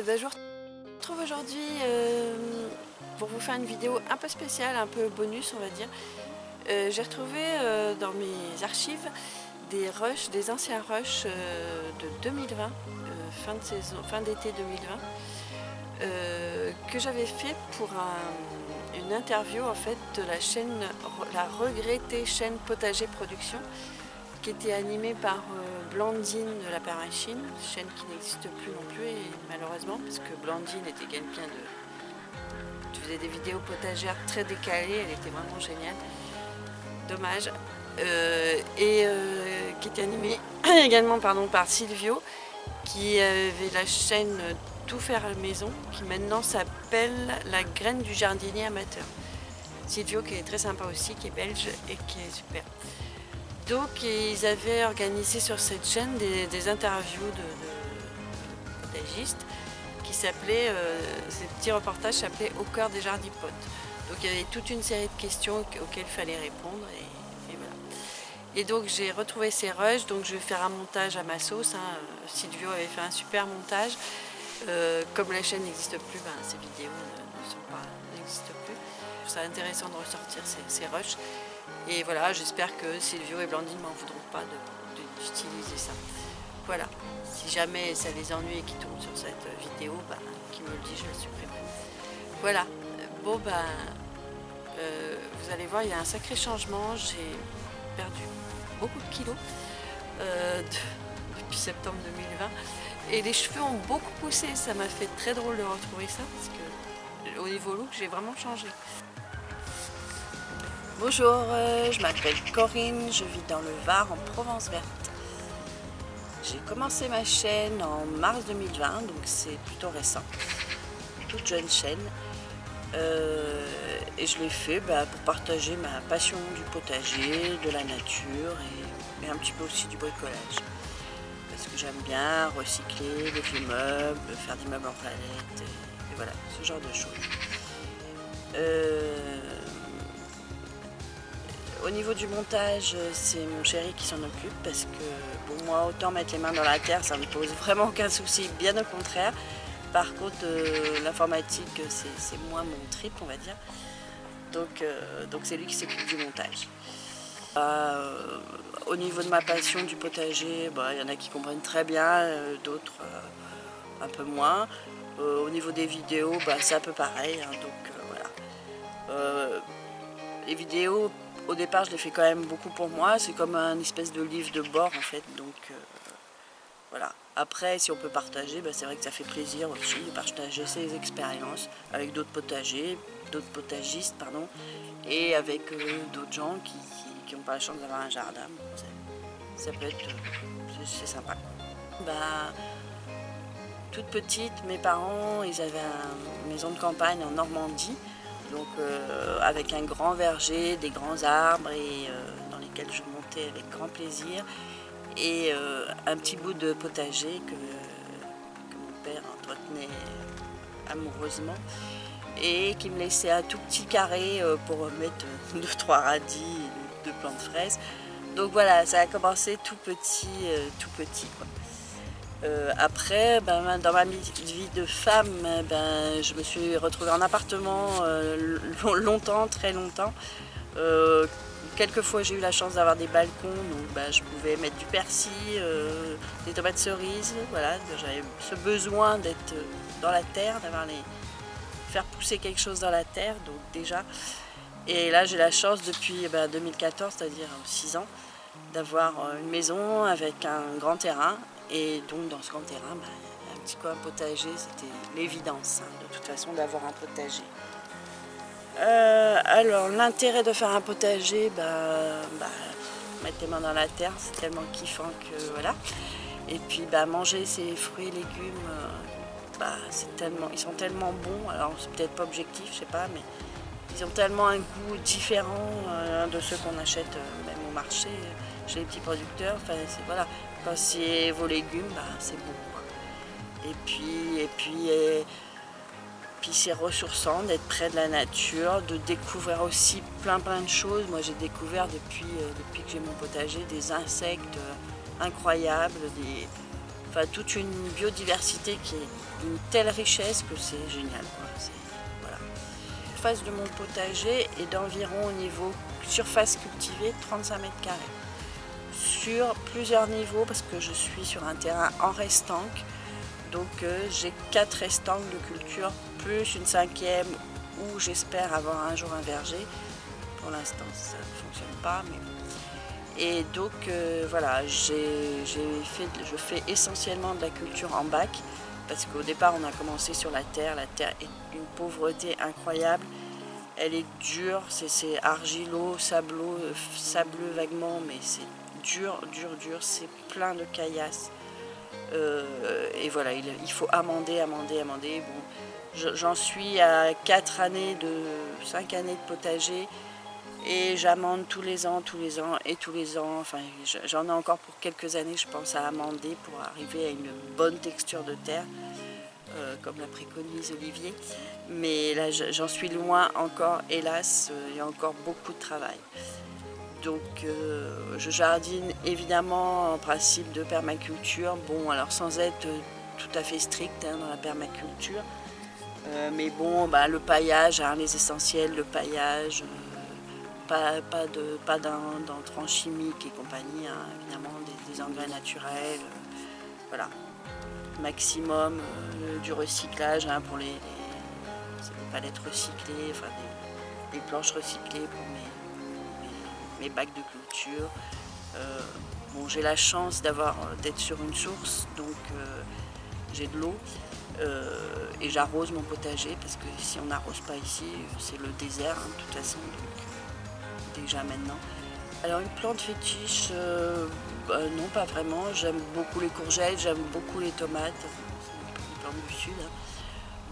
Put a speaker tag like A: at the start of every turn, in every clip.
A: Je vous retrouve aujourd'hui pour vous faire une vidéo un peu spéciale, un peu bonus on va dire. J'ai retrouvé dans mes archives des rushs, des anciens rushs de 2020, fin de saison, fin d'été 2020, que j'avais fait pour une interview en fait de la chaîne, la regrettée chaîne Potager Production, qui était animée par Blandine de la Paramachine, chaîne qui n'existe plus non plus, et malheureusement, parce que Blandine était quelqu'un qui faisait des vidéos potagères très décalées, elle était vraiment géniale, dommage, qui était animée également par Silvio, qui avait la chaîne Tout faire à la maison, qui maintenant s'appelle La Graine du Jardinier Amateur. Silvio qui est très sympa aussi, qui est belge et qui est super. Donc ils avaient organisé sur cette chaîne des interviews de potagistes qui s'appelaient, ces petits reportages s'appelaient Au cœur des jardipotes. Donc il y avait toute une série de questions auxquelles il fallait répondre et voilà. Et donc j'ai retrouvé ces rushs, donc je vais faire un montage à ma sauce. Silvio avait fait un super montage. Comme la chaîne n'existe plus, ces vidéos n'existent plus. Je trouve ça intéressant de ressortir ces rushs. Et voilà, j'espère que Silvio et Blandine ne m'en voudront pas d'utiliser ça. Voilà, si jamais ça les ennuie et qu'ils tombent sur cette vidéo, qu'ils me le disent, je la supprimerai. Voilà, bon vous allez voir, il y a un sacré changement. J'ai perdu beaucoup de kilos depuis septembre 2020. Et les cheveux ont beaucoup poussé, ça m'a fait très drôle de retrouver ça, parce que au niveau look, j'ai vraiment changé. Bonjour, je m'appelle Corinne, je vis dans le Var, en Provence verte. J'ai commencé ma chaîne en mars 2020, donc c'est plutôt récent, toute jeune chaîne. Et je l'ai fait pour partager ma passion du potager, de la nature et un petit peu aussi du bricolage. Parce que j'aime bien recycler les vieux meubles, faire des meubles en palette, et voilà, ce genre de choses. Au niveau du montage, c'est mon chéri qui s'en occupe parce que pour moi, autant mettre les mains dans la terre, ça ne me pose vraiment aucun souci, bien au contraire. Par contre, l'informatique, c'est moins mon trip, on va dire. Donc c'est lui qui s'occupe du montage. Au niveau de ma passion du potager, il y en a qui comprennent très bien, d'autres un peu moins. Au niveau des vidéos, c'est un peu pareil, voilà. Les vidéos, au départ, je les fais quand même beaucoup pour moi. C'est comme un espèce de livre de bord en fait. Donc voilà. Après, si on peut partager, c'est vrai que ça fait plaisir aussi de partager ses expériences avec d'autres potagers, d'autres potagistes, pardon, et avec d'autres gens qui n'ont pas la chance d'avoir un jardin. Ça peut être, c'est sympa. Toute petite, mes parents, ils avaient une maison de campagne en Normandie. Donc avec un grand verger, des grands arbres et dans lesquels je montais avec grand plaisir, et un petit bout de potager que mon père entretenait amoureusement et qui me laissait un tout petit carré pour mettre 2-3 radis et 2 plants de fraises. Donc voilà, ça a commencé tout petit quoi. Après, dans ma vie de femme, je me suis retrouvée en appartement longtemps, très longtemps. Quelques fois, j'ai eu la chance d'avoir des balcons, donc je pouvais mettre du persil, des tomates cerises. Voilà, j'avais ce besoin d'être dans la terre, faire pousser quelque chose dans la terre, donc déjà. Et là, j'ai la chance depuis 2014, c'est-à-dire 6 ans, d'avoir une maison avec un grand terrain. Et donc dans ce grand terrain, un petit coin potager, c'était l'évidence de toute façon d'avoir un potager. Alors l'intérêt de faire un potager, mettre les mains dans la terre, c'est tellement kiffant que voilà. Et puis manger ces fruits et légumes, ils sont tellement bons. Alors c'est peut-être pas objectif, je sais pas, mais ils ont tellement un goût différent de ceux qu'on achète même au marché chez les petits producteurs. Voilà. Quand c'est vos légumes, c'est bon. Et puis c'est ressourçant d'être près de la nature, de découvrir aussi plein de choses. Moi j'ai découvert depuis que j'ai mon potager des insectes incroyables, toute une biodiversité une telle richesse que c'est génial, quoi. Voilà. La surface de mon potager est d'environ au niveau surface cultivée 35 mètres carrés. Sur plusieurs niveaux parce que je suis sur un terrain en restanque. Donc j'ai 4 restanques de culture plus une 5e où j'espère avoir un jour un verger. Pour l'instant ça ne fonctionne pas. Et donc voilà, je fais essentiellement de la culture en bac parce qu'au départ on a commencé sur la terre. La terre est d'une pauvreté incroyable. Elle est dure, c'est argileux, sableux vaguement, mais c'est dur, c'est plein de caillasses. Et voilà, il faut amender. Bon, j'en suis à 5 années de potager et j'amende tous les ans. Enfin, j'en ai encore pour quelques années, je pense, à amender pour arriver à une bonne texture de terre, comme la préconise Olivier. Mais là, j'en suis loin encore, hélas, il y a encore beaucoup de travail. Donc je jardine évidemment en principe de permaculture, bon alors sans être tout à fait strict dans la permaculture, mais bon le paillage, hein, les essentiels, le paillage, pas d'entrants chimiques et compagnie, hein, évidemment des engrais naturels, voilà, maximum du recyclage, hein, pour les palettes recyclées, enfin des planches recyclées pour mes bacs de clôture. Bon, j'ai la chance d'être sur une source, donc j'ai de l'eau et j'arrose mon potager parce que si on n'arrose pas ici, c'est le désert, hein, de toute façon, donc déjà maintenant. Alors une plante fétiche, non pas vraiment, j'aime beaucoup les courgettes, j'aime beaucoup les tomates, c'est une plante du sud, hein.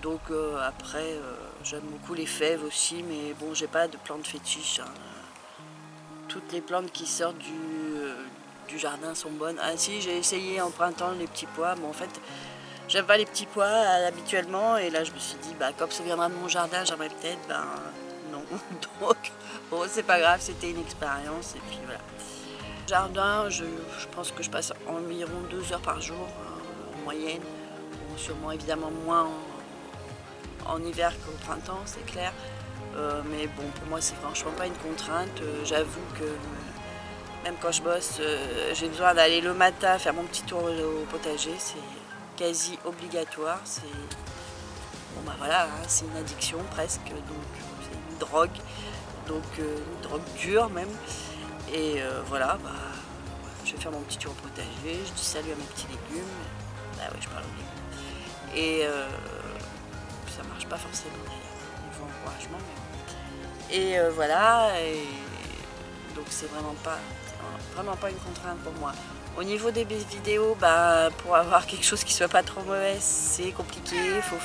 A: Donc après j'aime beaucoup les fèves aussi, mais bon j'ai pas de plante fétiche, hein. Toutes les plantes qui sortent du jardin sont bonnes. Ah si, j'ai essayé en printemps les petits pois. Bon, en fait, j'aime pas les petits pois habituellement. Et là, je me suis dit, comme ça viendra de mon jardin, j'aimerais peut-être. Non. Donc, bon, c'est pas grave, c'était une expérience. Et puis voilà. Jardin, je pense que je passe environ 2 heures par jour, en moyenne. Bon, sûrement, évidemment, moins en hiver qu'au printemps, c'est clair. Mais bon, pour moi, c'est franchement pas une contrainte. J'avoue que même quand je bosse, j'ai besoin d'aller le matin faire mon petit tour au potager. C'est quasi obligatoire. Bon, voilà, hein, c'est une addiction presque, donc c'est une drogue. Donc une drogue dure même. Et voilà, je vais faire mon petit tour au potager. Je dis salut à mes petits légumes. Bah ouais, je parle aux légumes. Et ça marche pas forcément d'ailleurs, niveau encouragement. Et voilà, et donc c'est vraiment pas une contrainte pour moi. Au niveau des vidéos, pour avoir quelque chose qui soit pas trop mauvais, c'est compliqué, il faut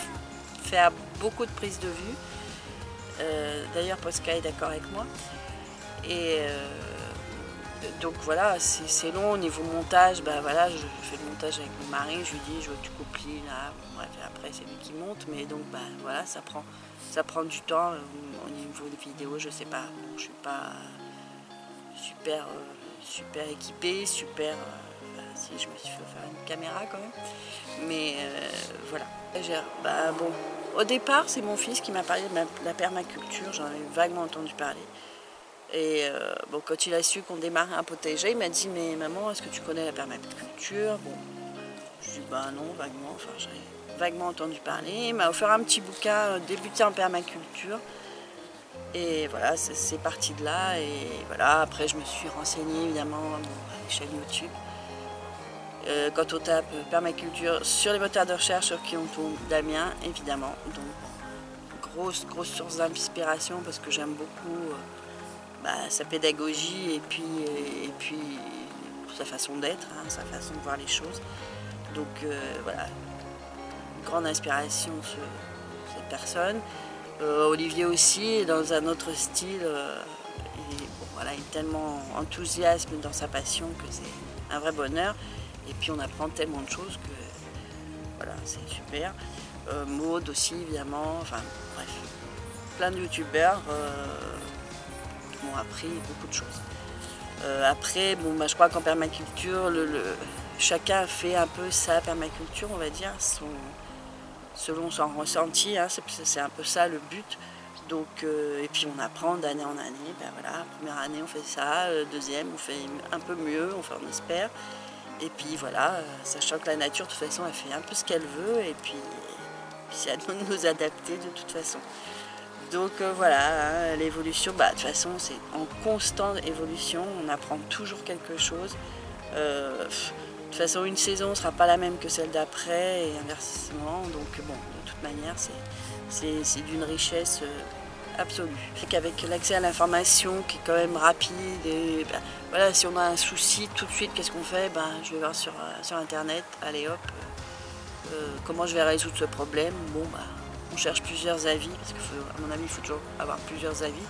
A: faire beaucoup de prises de vue. D'ailleurs, Posca est d'accord avec moi. Et donc voilà, c'est long au niveau montage. Voilà, je fais le montage avec mon mari, je lui dis je veux que tu copies là. Bref, après c'est lui qui monte, mais donc voilà, ça prend du temps. Au niveau des vidéos, je sais pas, bon, je suis pas super équipée, si je me suis fait faire une caméra quand même. Mais voilà. Bon, au départ, c'est mon fils qui m'a parlé de la permaculture, j'en ai vaguement entendu parler. Et bon, quand il a su qu'on démarrait un potager, il m'a dit mais maman, est-ce que tu connais la permaculture? Bon, je dis non, vaguement, enfin j'ai vaguement entendu parler. Il m'a offert un petit bouquin débuter en permaculture. Et voilà, c'est parti de là. Et voilà, après je me suis renseignée évidemment à la chaîne YouTube. Quand on tape permaculture sur les moteurs de recherche, sur qui on tombe, Damien évidemment. Donc grosse source d'inspiration parce que j'aime beaucoup sa pédagogie et puis sa façon d'être, hein, sa façon de voir les choses. Donc voilà, une grande inspiration sur cette personne. Olivier aussi, dans un autre style, il est tellement enthousiaste dans sa passion que c'est un vrai bonheur. Et puis on apprend tellement de choses que voilà, c'est super. Maud aussi évidemment, enfin bref, plein de youtubeurs qui m'ont appris beaucoup de choses. Après, je crois qu'en permaculture, chacun fait un peu sa permaculture, on va dire, selon son ressenti, hein, c'est un peu ça le but. Donc, et puis on apprend d'année en année, ben voilà, première année on fait ça, deuxième on fait un peu mieux, enfin on espère. Et puis voilà, sachant que la nature de toute façon elle fait un peu ce qu'elle veut et puis c'est à nous de nous adapter de toute façon. Donc voilà, hein, l'évolution, bah, de toute façon c'est en constante évolution, on apprend toujours quelque chose. De toute façon une saison ne sera pas la même que celle d'après et inversement, donc bon, de toute manière c'est d'une richesse absolue. Avec l'accès à l'information qui est quand même rapide, et ben, voilà, si on a un souci tout de suite, qu'est-ce qu'on fait? Ben, je vais voir sur internet, allez hop, comment je vais résoudre ce problème. Bon, ben, on cherche plusieurs avis, parce qu'à mon avis il faut toujours avoir plusieurs avis.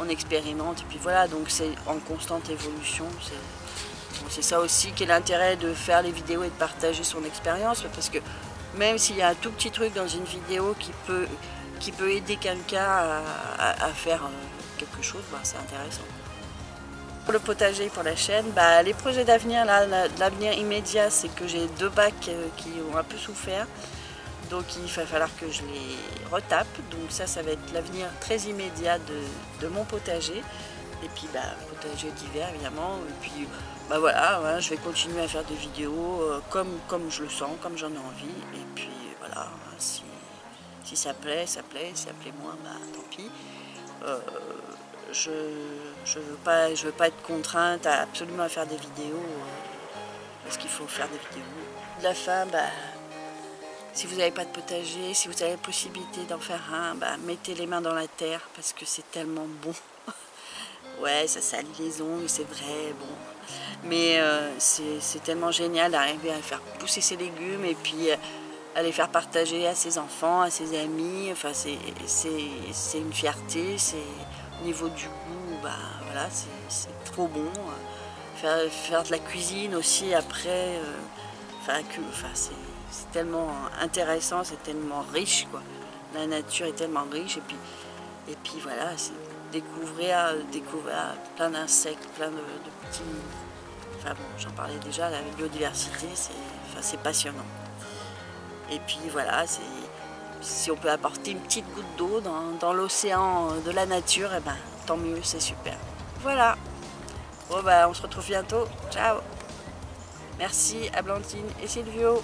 A: On expérimente et puis voilà, donc c'est en constante évolution. C'est ça aussi qui est l'intérêt de faire les vidéos et de partager son expérience, parce que même s'il y a un tout petit truc dans une vidéo qui peut aider quelqu'un à faire quelque chose, bah, c'est intéressant. Pour le potager, pour la chaîne, bah, les projets d'avenir, l'avenir immédiat, c'est que j'ai 2 bacs qui ont un peu souffert. Donc il va falloir que je les retape. Donc ça va être l'avenir très immédiat de mon potager. Et puis bah, potager d'hiver évidemment. Et puis bah voilà, ouais, je vais continuer à faire des vidéos comme je le sens, comme j'en ai envie. Et puis voilà, si ça plaît, ça plaît. Si ça plaît moins, bah tant pis. Je veux pas être contrainte à absolument faire des vidéos parce qu'il faut faire des vidéos. De la fin, bah, si vous n'avez pas de potager, si vous avez la possibilité d'en faire un, bah, mettez les mains dans la terre parce que c'est tellement bon. Ouais, ça salit les ongles, c'est vrai, bon. Mais c'est tellement génial d'arriver à faire pousser ses légumes et puis à les faire partager à ses enfants, à ses amis. Enfin, c'est une fierté, au niveau du goût, bah, voilà, c'est trop bon. Faire de la cuisine aussi après, c'est tellement intéressant, c'est tellement riche, quoi. La nature est tellement riche et puis voilà, c'est découvrir plein d'insectes, plein de petits... Enfin bon, j'en parlais déjà, la biodiversité, c'est passionnant. Et puis voilà, si on peut apporter une petite goutte d'eau dans l'océan de la nature, et ben, tant mieux, c'est super. Voilà. Bon, bah, on se retrouve bientôt. Ciao. Merci à Blandine et Silvio.